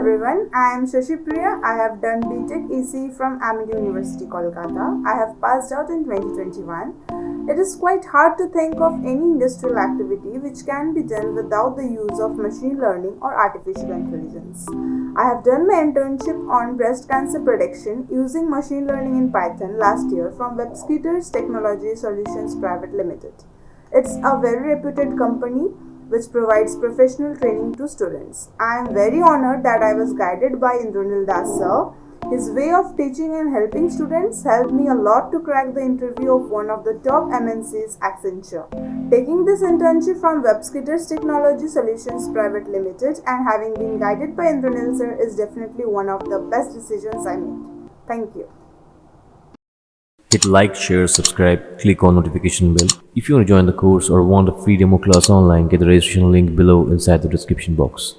everyone, I am Shusupriya. I have done BTech EC from Amity University, Kolkata. I have passed out in 2021. It is quite hard to think of any industrial activity which can be done without the use of machine learning or artificial intelligence. I have done my internship on breast cancer prediction using machine learning in Python last year from Webskitters Technology Solutions Private Limited. It's a very reputed company which provides professional training to students. I am very honored that I was guided by Indranil Das sir. His way of teaching and helping students helped me a lot to crack the interview of one of the top MNCs, Accenture. Taking this internship from Webskitters Technology Solutions Private Limited and having been guided by Indranil sir is definitely one of the best decisions I made. Thank you. Hit like, share, subscribe, click on notification bell. If you want to join the course or want a free demo class online, get the registration link below inside the description box.